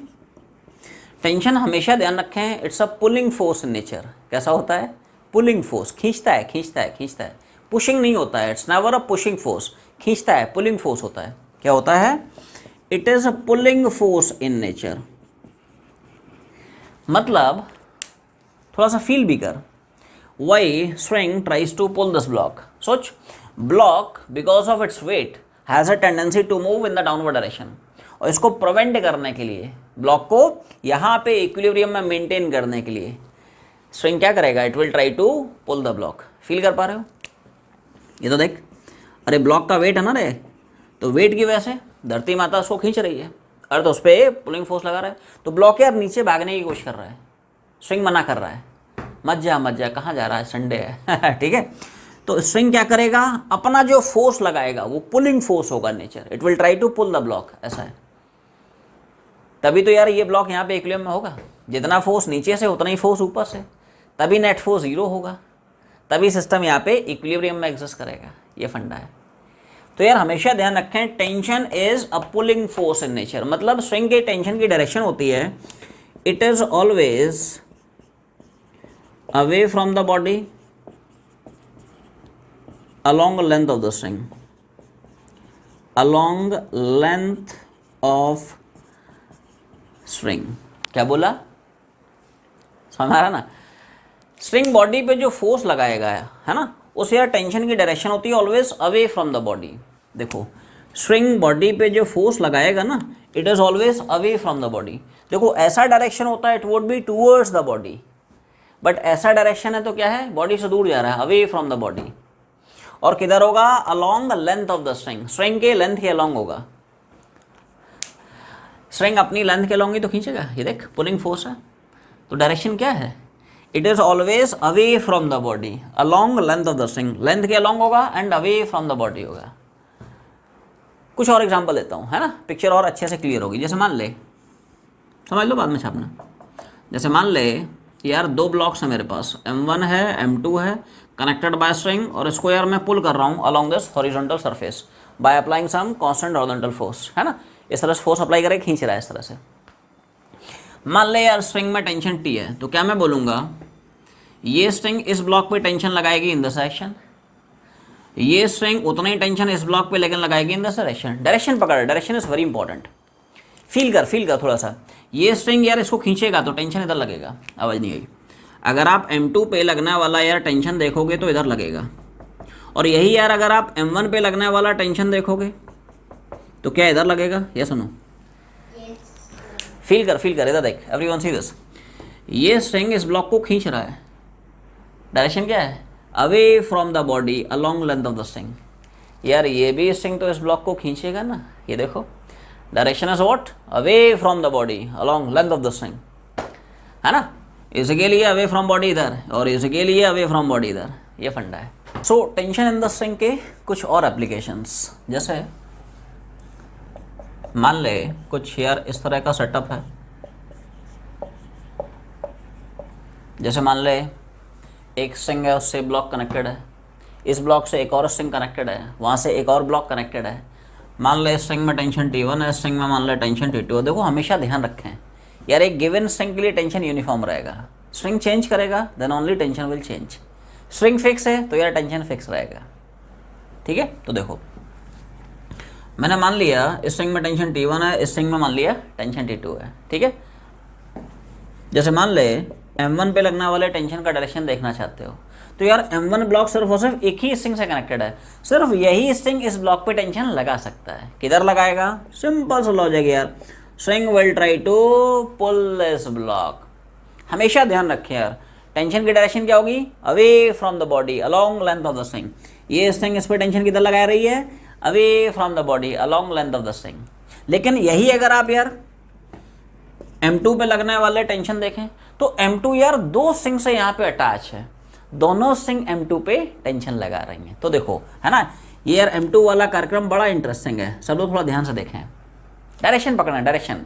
टेंशन हमेशा ध्यान रखें it's a pulling force in nature. कैसा होता है? पुलिंग फोर्स, खींचता है खींचता है खींचता है, पुशिंग नहीं होता है। It's never a pushing force, खींचता है, पुलिंग फोर्स होता है। क्या होता है? It is a pulling force in nature. मतलब थोड़ा सा फील भी कर, why string tries to pull this block. सोच, block because of its weight has a tendency to move in the downward direction, और इसको प्रिवेंट करने के लिए, ब्लॉक को यहाँ पे इक्विलिब्रियम में मेंटेन करने के लिए स्ट्रिंग क्या करेगा? It will try to pull the block. Feel कर पा रहे हो? ये तो देख, अरे ब्लॉक का वेट है ना रे, तो वेट की वजह से धरती माता उसको खींच रही है, अर्थ उस पर पुलिंग फोर्स लगा रहा है। तो ब्लॉक यार नीचे भागने की कोशिश कर रहा है, स्ट्रिंग मना कर रहा है, मत जा कहाँ जा रहा है, संडे है ठीक है। तो स्ट्रिंग क्या करेगा? अपना जो फोर्स लगाएगा वो पुलिंग फोर्स होगा nature, it will try to pull the block. ऐसा है, तभी तो यार ये ब्लॉक यहाँ पे इक्विलिब्रियम में होगा। जितना फोर्स नीचे से उतना ही फोर्स ऊपर से, तभी नेट फोर्स 0 होगा, तभी सिस्टम यहाँ पे इक्विलिब्रियम में एग्जिस्ट करेगा। ये फंडा है। तो यार हमेशा ध्यान रखें, tension is a pulling force in nature. मतलब स्ट्रिंग के टेंशन की डायरेक्शन होती है, it is always away from the body along length of the string, along length of string। क्या बोला? समझ आ रहा ना? स्ट्रिंग बॉडी पे जो फोर्स लगाएगा है ना, उस यार टेंशन की डायरेक्शन होती है always away from the body. देखो स्ट्रिंग बॉडी पे जो फोर्स लगाएगा ना, it is always away from the body. देखो ऐसा डायरेक्शन होता है, it would be towards the body, but ऐसा डायरेक्शन है तो क्या है, बॉडी से दूर जा रहा है, अवे फ्रॉम द बॉडी। और किधर होगा, along the length of the string, string के लेंथ के अलोंग होगा। स्ट्रिंग अपनी लेंथ के अलोंग ही तो खींचेगा, ये देख पुलिंग फोर्स है, तो डायरेक्शन क्या है, it is always away from the body, along length of the string, length के अलोंग होगा and away from the body होगा। कुछ और एग्जांपल देता हूँ, है ना, पिक्चर और अच्छे से क्लियर होगी। जैसे मान ले, समझ लो बाद में छापना, जैसे मान ले यार दो ब्लॉक्स हैं मेरे पास, M1 है M2 है, कनेक्टेड बाय स्ट्रिंग, और इसको यार मैं पुल कर रहा हूँ along this horizontal surface by applying some constant horizontal force, है ना, इस तरह से फोर्स अप्लाई करके खींच रहा है इस तरह से। मान ले यार स्ट्रिंग में टेंशन T है, तो क्या मैं बोलूँगा, ये स्ट्रिंग इस ब्लॉक पे टेंशन लगाएगी इन दिस डायरेक्शन, ये स्ट्रिंग उतना ही टेंशन इस ब्लॉक पे लेकिन लगाएगी इन दिस डायरेक्शन। डायरेक्शन पकड़, direction is very important. Feel कर थोड़ा सा, ये स्ट्रिंग यार इसको खींचेगा तो टेंशन इधर लगेगा, आवाज़ नहीं आई। अगर आप M2 पे लगने वाला यार टेंशन देखोगे तो इधर लगेगा, और यही यार अगर आप M1 पे लगने वाला टेंशन देखोगे तो क्या इधर लगेगा, ये सुनो, फील कर इधर देख, एवरीवन सी दिस, ये स्ट्रिंग इस ब्लॉक को खींच रहा है, डायरेक्शन क्या है, away from the body along length of the string. यार ये भी स्ट्रिंग तो इस ब्लॉक को खींचेगा ना, ये देखो direction is what, away from the body along length of the string, है ना, इसके लिए अवे फ्रॉम बॉडी इधर और इसके लिए अवे फ्रॉम बॉडी इधर, ये फंडा है। So tension in the string के कुछ और एप्लीकेशंस, जैसे मान ले कुछ यार इस तरह का सेटअप है, जैसे मान ले एक स्ट्रिंग है, उससे ब्लॉक कनेक्टेड है, इस ब्लॉक से एक और स्ट्रिंग कनेक्टेड है, वहाँ से एक और ब्लॉक कनेक्टेड है। मान ले स्ट्रिंग में टेंशन T1 है, स्ट्रिंग में मान ले टेंशन T2 है। देखो हमेशा ध्यान रखें यार, एक गिवन स्ट्रिंग के लिए टेंशन यूनिफॉर्म रहेगा, स्ट्रिंग चेंज करेगा then only tension will change. String fix है तो यार टेंशन फिक्स रहेगा, ठीक है। तो देखो मैंने मान लिया इस स्ट्रिंग में टेंशन T1 है, इस स्ट्रिंग में मान लिया टेंशन T2 है, ठीक है। जैसे मान ले M1 पे लगने वाले टेंशन का डायरेक्शन देखना चाहते हो, तो यार M1 ब्लॉक सिर्फ और सिर्फ एक ही स्ट्रिंग से कनेक्टेड है, सिर्फ यही स्ट्रिंग इस ब्लॉक पे टेंशन लगा सकता है। किधर लगाएगा, सिंपल सा लॉजिक यार, string will try to pull this block. हमेशा ध्यान रखें यार, टेंशन की डायरेक्शन क्या होगी, away from the body along length of the string. ये स्ट्रिंग इस पर टेंशन किधर लगा रही है, away from the body along length of the string. लेकिन यही अगर आप यार M2 पे लगने वाले टेंशन देखें तो M2 यार दो स्ट्रिंग से यहाँ पे अटैच है, दोनों स्ट्रिंग M2 पे टेंशन लगा रही हैं। तो देखो है ना, ये यार M2 वाला कार्यक्रम बड़ा इंटरेस्टिंग है, सब लोग थोड़ा ध्यान से देखें। डायरेक्शन पकड़ना, डायरेक्शन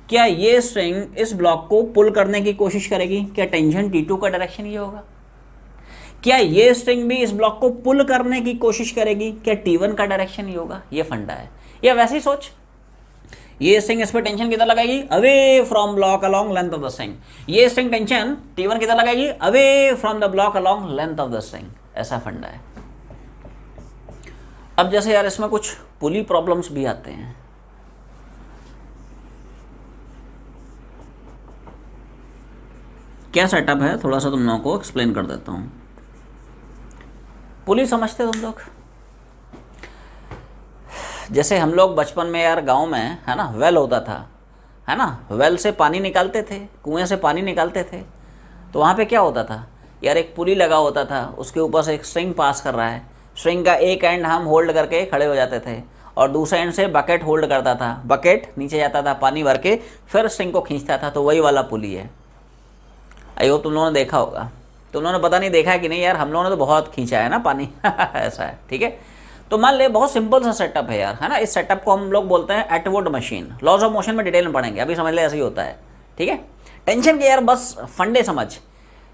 क्या ये स्ट्रिंग इस ब्लॉक को पुल करने की कोशिश करेगी, क्या टेंशन T2 का डायरेक्शन ये होगा। क्या ये स्ट्रिंग भी इस ब्लॉक को पुल करने की कोशिश करेगी, क्या T1 का डायरेक्शन ये होगा। ये फंडा है। या वैसे ही सोच, ये स्ट्रिंग इस पर टेंशन किधर लगाएगी, away from block along length of the string. ये स्ट्रिंग टेंशन T1 किधर लगाएगी, away from the block along length of the string. ऐसा फंडा है। अब जैसे यार इसमें कुछ पुली प्रॉब्लम्स भी आते हैं। क्या सेटअप है थोड़ा सा तुम लोगों को एक्सप्लेन कर देता हूं। पुली समझते तुम लोग, जैसे हम लोग बचपन में यार गांव में, है ना, वेल होता था, है ना, वेल से पानी निकालते थे, कुएं से पानी निकालते थे, तो वहाँ पे क्या होता था यार, एक पुली लगा होता था, उसके ऊपर से एक स्ट्रिंग पास कर रहा है, स्ट्रिंग का एक एंड हम होल्ड करके खड़े हो जाते थे और दूसरे एंड से बकेट होल्ड करता था, बकेट नीचे जाता था पानी भर के, फिर स्ट्रिंग को खींचता था। तो वही वाला पुली है। आई होप तुम लोगों ने देखा होगा। तुम लोगों ने पता नहीं देखा है कि नहीं यार, हम लोगों ने तो बहुत खींचा है ना पानी ऐसा है, ठीक है। तो मान ले बहुत सिंपल सा सेटअप है यार, है ना। इस सेटअप को हम लोग बोलते हैं Atwood machine. Laws of motion में डिटेल में पढ़ेंगे, अभी समझ ले ऐसे ही होता है, ठीक है। टेंशन के यार बस फंडे समझ,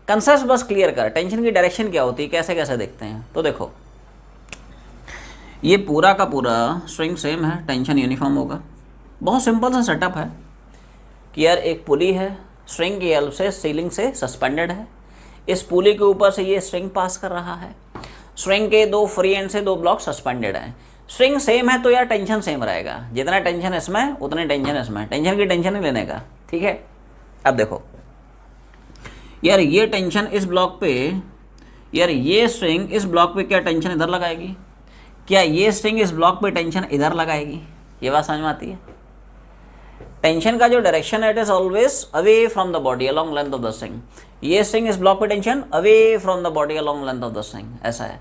कंसेप्ट बस क्लियर कर, टेंशन की डायरेक्शन क्या होती है, कैसे कैसे देखते हैं। तो देखो ये पूरा का पूरा स्ट्रिंग सेम है, टेंशन यूनिफॉर्म होगा। बहुत सिंपल सा सेटअप है कि यार एक पुली है, स्ट्रिंग की हेल्प से सीलिंग से सस्पेंडेड है, इस पुली के ऊपर से ये स्ट्रिंग पास कर रहा है, स्ट्रिंग के दो फ्री एंड से दो ब्लॉक सस्पेंडेड हैं। स्ट्रिंग सेम है तो यार टेंशन सेम रहेगा, जितना टेंशन इसमें उतनी टेंशन इसमें, टेंशन की टेंशन ही लेने का, ठीक है। अब देखो यार ये टेंशन इस ब्लॉक पे, यार ये स्ट्रिंग इस ब्लॉक पे क्या टेंशन इधर लगाएगी, क्या ये स्ट्रिंग इस ब्लॉक पे टेंशन इधर लगाएगी? ये बात समझ में आती है? टेंशन का जो डायरेक्शन है it is always away from the body along length of the string. ये स्ट्रिंग इस ब्लॉक पे tension away from the body along length of the string, ऐसा है।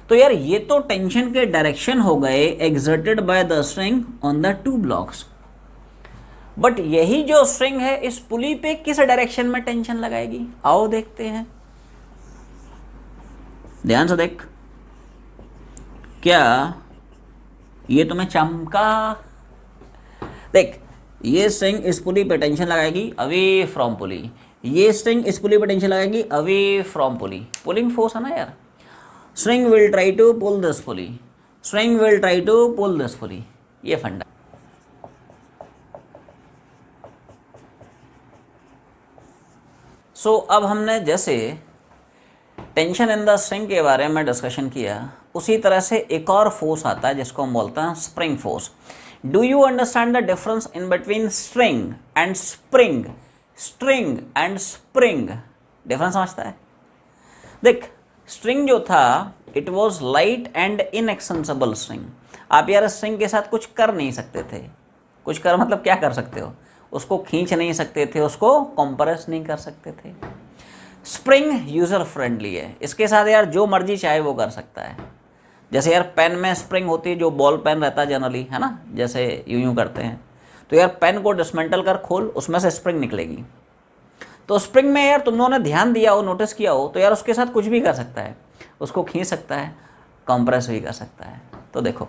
तो यार ये तो टेंशन के डायरेक्शन हो गए exerted by the string on the two blocks, but यही जो स्ट्रिंग है इस पुली पे किस डायरेक्शन में टेंशन लगाएगी? आओ देखते हैं, ध्यान से देख। क्या ये तुम्हें चमका? देख, ये स्ट्रिंग इस पुली पे टेंशन लगाएगी अवे फ्रॉम पुली, ये स्ट्रिंग इस पुली पे टेंशन लगाएगी away from pulley. Pulling force है ना यार। String will try to pull this pulley, string will try to pull this pulley, ये फंडा। सो अब हमने जैसे टेंशन इन द स्ट्रिंग के बारे में डिस्कशन किया, उसी तरह से एक और फोर्स आता है जिसको हम बोलते हैं spring force. Do you understand the difference in between string and spring? String and spring difference समझता है? देख, स्ट्रिंग जो था it was light and inextensible string. आप यार स्ट्रिंग के साथ कुछ कर नहीं सकते थे। कुछ कर मतलब क्या कर सकते हो? उसको खींच नहीं सकते थे, उसको कंप्रेस नहीं कर सकते थे। स्प्रिंग यूज़र फ्रेंडली है, इसके साथ यार जो मर्जी चाहे वो कर सकता है। जैसे यार पेन में स्प्रिंग होती है, जो बॉल पेन रहता है जनरली, है ना, जैसे यूं करते हैं, तो यार पेन को डिसमेंटल कर खोल, उसमें से स्प्रिंग निकलेगी। तो स्प्रिंग में यार तुम लोगों ने ध्यान दिया हो, नोटिस किया हो, तो यार उसके साथ कुछ भी कर सकता है, उसको खींच सकता है, कंप्रेस भी कर सकता है। तो देखो,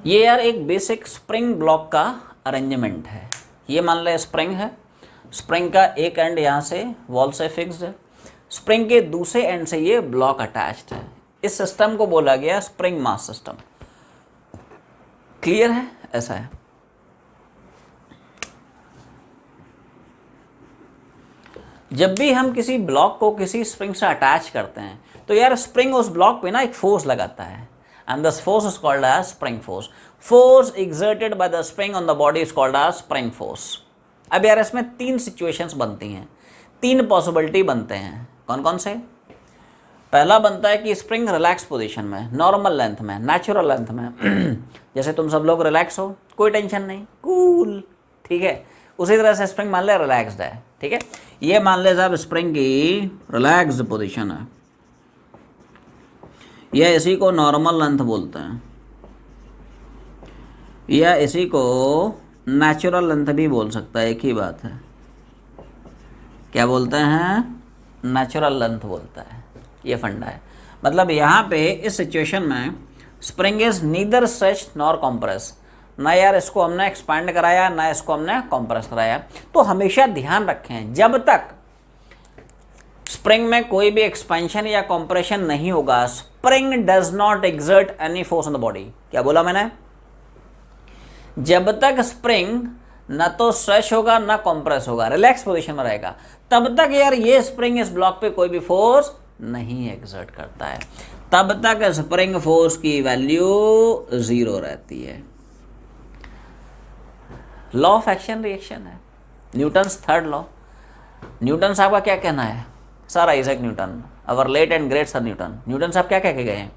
ये यार एक बेसिक स्प्रिंग ब्लॉक का अरेंजमेंट है। ये मान ले स्प्रिंग है, स्प्रिंग का एक एंड यहाँ से वॉल से फिक्स्ड है, स्प्रिंग के दूसरे एंड से ये ब्लॉक अटैच्ड है। इस सिस्टम को बोला गया स्प्रिंग मास सिस्टम। क्लियर है? ऐसा है। जब भी हम किसी ब्लॉक को किसी स्प्रिंग से अटैच करते हैं तो यार स्प्रिंग उस ब्लॉक पे ना एक फोर्स लगाता है, and this force is called as spring force. Force exerted by the spring on the body is called as spring force. अब यार इसमें तीन सिचुएशंस बनती हैं, तीन पॉसिबिलिटी बनते हैं। कौन कौन से? पहला बनता है कि स्प्रिंग रिलैक्स पोजीशन में, नॉर्मल लेंथ में, नेचुरल लेंथ में जैसे तुम सब लोग रिलैक्स हो, कोई टेंशन नहीं, कूल, ठीक है। उसी तरह से स्प्रिंग मान ले रिलैक्सड है, ठीक है। ये मान ले साहब स्प्रिंग की रिलैक्स्ड पोजीशन है, या इसी को नॉर्मल लेंथ बोलते हैं, या इसी को नेचुरल लेंथ भी बोल सकता है, एक ही बात है। क्या बोलते हैं? नेचुरल लेंथ बोलता है। ये फंडा है। मतलब यहाँ पे इस सिचुएशन में spring is neither stretch nor compress, ना यार इसको हमने एक्सपैंड कराया ना इसको हमने कॉम्प्रेस कराया। तो हमेशा ध्यान रखें, जब तक स्प्रिंग में कोई भी एक्सपेंशन या कॉम्प्रेशन नहीं होगा, spring does not exert any force on the body. क्या बोला मैंने? जब तक स्प्रिंग ना तो स्ट्रेच होगा ना कॉम्प्रेस होगा, रिलैक्स पोजीशन में रहेगा, तब तक यार ये स्प्रिंग इस ब्लॉक पे कोई भी फोर्स नहीं एक्सर्ट करता है। तब तक स्प्रिंग फोर्स की वैल्यू 0 रहती है। लॉ ऑफ एक्शन रिएक्शन है, न्यूटन्स थर्ड लॉ। न्यूटन साहब का क्या कहना है? Sir Isaac Newton, our late and great sir Newton. Newton साहब क्या कह के गए हैं?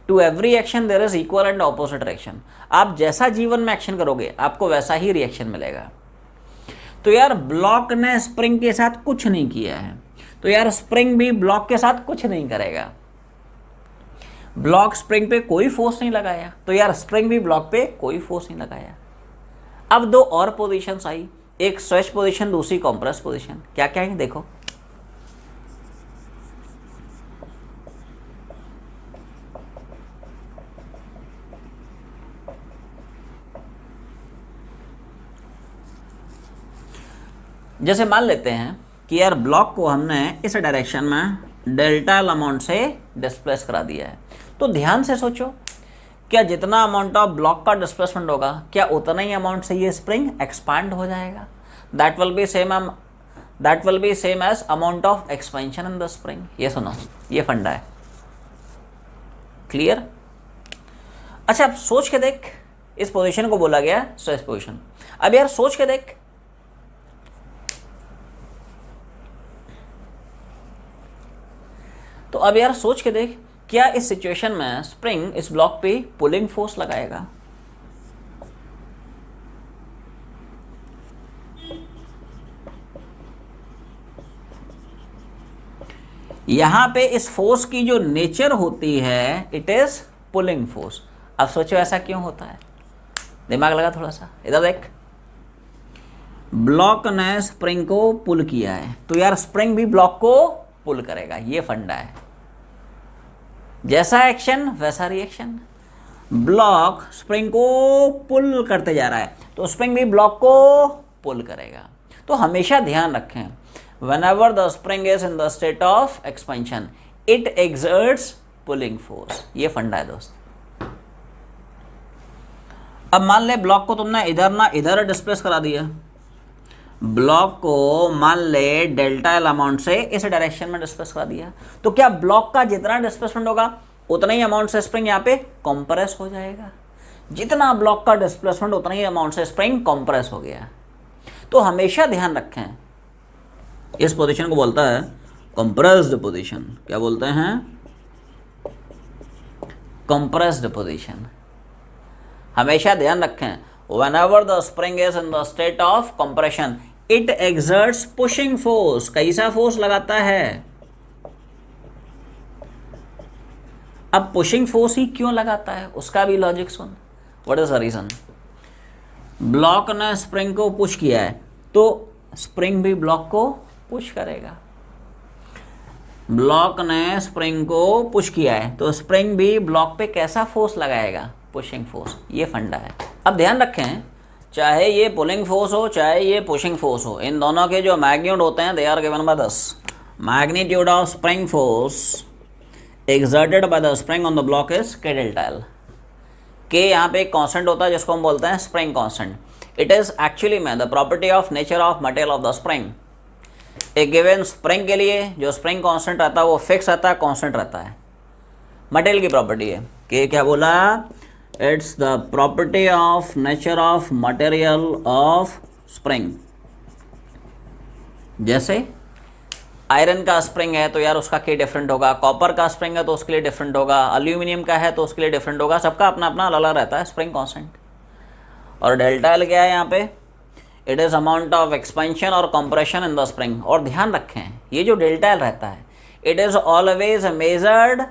To every action there is equal and opposite reaction. आप जैसा जीवन में एक्शन करोगे आपको वैसा ही रिएक्शन मिलेगा। तो यार ब्लॉक ने स्प्रिंग के साथ कुछ नहीं किया है, तो यार स्प्रिंग भी ब्लॉक के साथ कुछ नहीं करेगा। ब्लॉक स्प्रिंग पे कोई फोर्स नहीं लगाया, तो यार स्प्रिंग भी ब्लॉक पे कोई फोर्स नहीं लगाया। अब दो और पोजीशंस आई, एक स्ट्रेच पोजीशन, दूसरी कॉम्प्रेस पोजीशन। क्या क्या है देखो। जैसे मान लेते हैं कि यार ब्लॉक को हमने इस डायरेक्शन में डेल्टा अमाउंट से डिस्प्लेस करा दिया है, तो ध्यान से सोचो, क्या जितना अमाउंट ऑफ ब्लॉक का डिस्प्लेसमेंट होगा क्या उतना ही अमाउंट से ये स्प्रिंग एक्सपांड हो जाएगा? That will be same as amount of expansion in the spring. ये सुनो, ये फंडा है। क्लियर? अच्छा अब सोच के देख, इस पोजीशन को बोला गया स्ट्रेस पोजीशन। अब यार सोच के देख, तो अब यार सोच के देख, क्या इस सिचुएशन में स्प्रिंग इस ब्लॉक पे पुलिंग फोर्स लगाएगा? यहां पे इस फोर्स की जो नेचर होती है इट इज पुलिंग फोर्स। अब सोचो ऐसा क्यों होता है, दिमाग लगा थोड़ा सा, इधर देख। ब्लॉक ने स्प्रिंग को पुल किया है तो यार स्प्रिंग भी ब्लॉक को पुल करेगा, ये फंडा है। जैसा एक्शन वैसा रिएक्शन। ब्लॉक स्प्रिंग को पुल करते जा रहा है तो स्प्रिंग भी ब्लॉक को पुल करेगा। तो हमेशा ध्यान रखें, whenever the spring is in the state of expansion it exerts pulling force, ये फंडा है दोस्त। अब मान ले ब्लॉक को तुमने इधर ना इधर डिस्प्लेस करा दिया, ब्लॉक को मान ले डेल्टा एल अमाउंट से इस डायरेक्शन में डिस्प्लेस करा दिया, तो क्या ब्लॉक का जितना डिस्प्लेसमेंट होगा उतना ही अमाउंट से स्प्रिंग यहाँ पे कंप्रेस हो जाएगा? जितना ब्लॉक का डिस्प्लेसमेंट उतना ही अमाउंट से स्प्रिंग कंप्रेस हो गया। तो हमेशा ध्यान रखें, इस पोजीशन को बोलता है कंप्रेस्ड पोजीशन। क्या बोलते हैं? Compressed position. हमेशा ध्यान रखें, whenever the spring is in the state of compression it exerts pushing force। कैसा फोर्स लगाता है? अब पुशिंग फोर्स ही क्यों लगाता है उसका भी लॉजिक सुन। What is the reason? Block ने स्प्रिंग को पुश किया है तो स्प्रिंग भी ब्लॉक को पुश करेगा। ब्लॉक ने स्प्रिंग को पुश किया है तो स्प्रिंग भी ब्लॉक पे कैसा फोर्स लगाएगा? Pushing force. ये फंडा है। अब ध्यान रखें, चाहे ये पुलिंग फोर्स हो चाहे ये पुशिंग फोर्स हो, इन दोनों के जो मैग्नीट्यूड होते हैं they are given by this. Magnitude of spring force exerted by the spring on the block is K delta L। K यहाँ पे एक कांस्टेंट होता है जिसको हम बोलते हैं spring constant. It is actually में the property of nature of material of the spring. एक गिवन स्प्रिंग के लिए जो स्प्रिंग कांस्टेंट रहता है वो फिक्स रहता है, कांस्टेंट रहता है। मटेरियल की प्रॉपर्टी है कि क्या बोला? It's the property of nature of material of spring. जैसे आयरन का स्प्रिंग है तो यार उसका के डिफरेंट होगा, कॉपर का स्प्रिंग है तो उसके लिए डिफरेंट होगा, एल्यूमिनियम का है तो उसके लिए डिफरेंट होगा, सबका अपना अपना अलग रहता है स्प्रिंग कांस्टेंट। और डेल्टा एल क्या है यहाँ पे? It is amount of expansion और कंप्रेशन इन द स्प्रिंग। और ध्यान रखें, ये जो डेल्टा एल रहता है it is always measured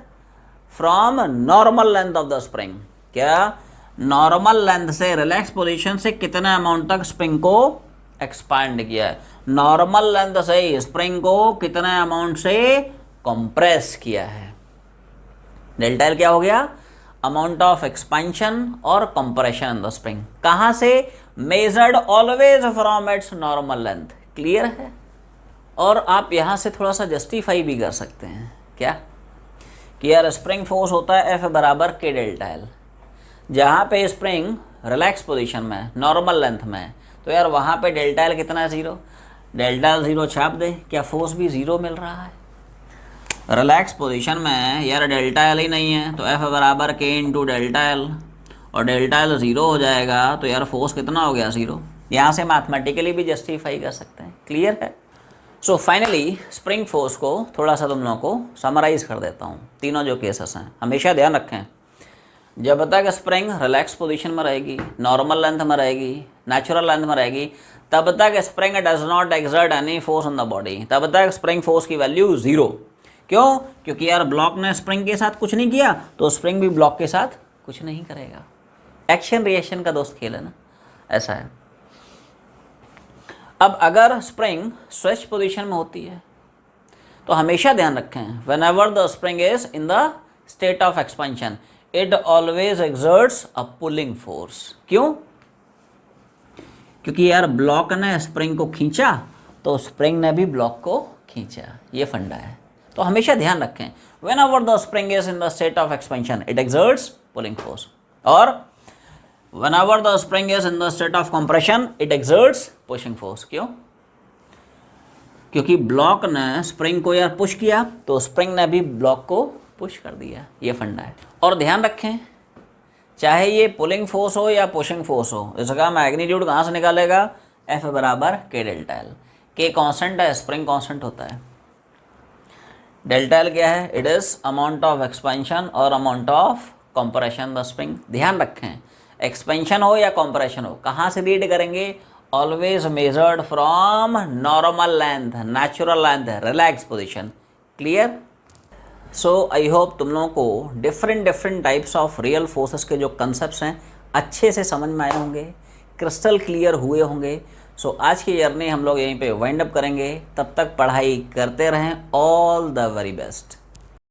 from normal length of the spring. क्या? नॉर्मल लेंथ से रिलैक्स पोजिशन से कितने अमाउंट तक स्प्रिंग को एक्सपांड किया है, नॉर्मल लेंथ से स्प्रिंग को कितने अमाउंट से कंप्रेस किया है। डेल्टा एल क्या हो गया? अमाउंट ऑफ एक्सपेंशन और कंप्रेशन इन द स्प्रिंग। कहाँ से? Measured always from its normal length. Clear है? और आप यहाँ से थोड़ा सा जस्टिफाई भी कर सकते हैं। क्या? कि यार स्प्रिंग फोर्स होता है F बराबर K डेल्टा एल। जहाँ पे स्प्रिंग रिलैक्स पोजीशन में नॉर्मल लेंथ में, तो यार वहाँ पे डेल्टा एल कितना है? ज़ीरो। डेल्टा एल ज़ीरो छाप दे, क्या फोर्स भी ज़ीरो मिल रहा है? रिलैक्स पोजीशन में यार डेल्टा एल ही नहीं है तो F बराबर K इंटू डेल्टा एल, और डेल्टा एल ज़ीरो हो जाएगा तो यार फोर्स कितना हो गया? ज़ीरो। यहाँ से मैथमेटिकली भी जस्टिफाई कर सकते हैं। क्लियर है? सो फाइनली स्प्रिंग फोर्स को थोड़ा सा तुम लोगों को समराइज़ कर देता हूँ। तीनों जो केसेस हैं हमेशा ध्यान रखें, जब तक स्प्रिंग रिलैक्स पोजीशन में रहेगी, नॉर्मल लेंथ में रहेगी, नेचुरल लेंथ में रहेगी, तब तक spring does not exert any force on the body. तब तक स्प्रिंग फोर्स की वैल्यू ज़ीरो। क्यों? क्योंकि यार ब्लॉक ने स्प्रिंग के साथ कुछ नहीं किया तो स्प्रिंग भी ब्लॉक के साथ कुछ नहीं करेगा। एक्शन रिएक्शन का दोस्त खेल है ना, ऐसा है। अब अगर स्प्रिंग स्ट्रेच पोजीशन में होती है तो हमेशा ध्यान रखें, whenever the spring is in the state of expansion it always exerts a pulling force. क्यों? क्योंकि यार ब्लॉक ने स्प्रिंग को खींचा तो स्प्रिंग ने भी ब्लॉक को खींचा। ये फंडा है। तो हमेशा ध्यान रखें, whenever the spring is in the state of expansion it exerts pulling force, और whenever the spring is in the state of compression it exerts pushing force। क्यों? क्योंकि ब्लॉक ने स्प्रिंग को यार पुश किया तो स्प्रिंग ने भी ब्लॉक को पुश कर दिया। ये फंडा है। और ध्यान रखें, चाहे ये पुलिंग फोर्स हो या पुशिंग फोर्स हो, इसका मैग्नीट्यूड कहाँ से निकालेगा, F बराबर K delta L. K constant है, स्प्रिंग कांस्टेंट होता है। डेल्टा एल क्या है, it is amount of expansion और amount of compression the spring. ध्यान रखें, एक्सपेंशन हो या कंप्रेशन हो, कहाँ से रीड करेंगे, always measured from normal length, natural length, relax position. Clear. So I hope तुम लोगों को different types of real forces के जो कंसेप्ट हैं अच्छे से समझ में आए होंगे, क्रिस्टल क्लियर हुए होंगे। सो आज की जर्नी हम लोग यहीं पे वाइंड अप करेंगे। तब तक पढ़ाई करते रहें। All the very best.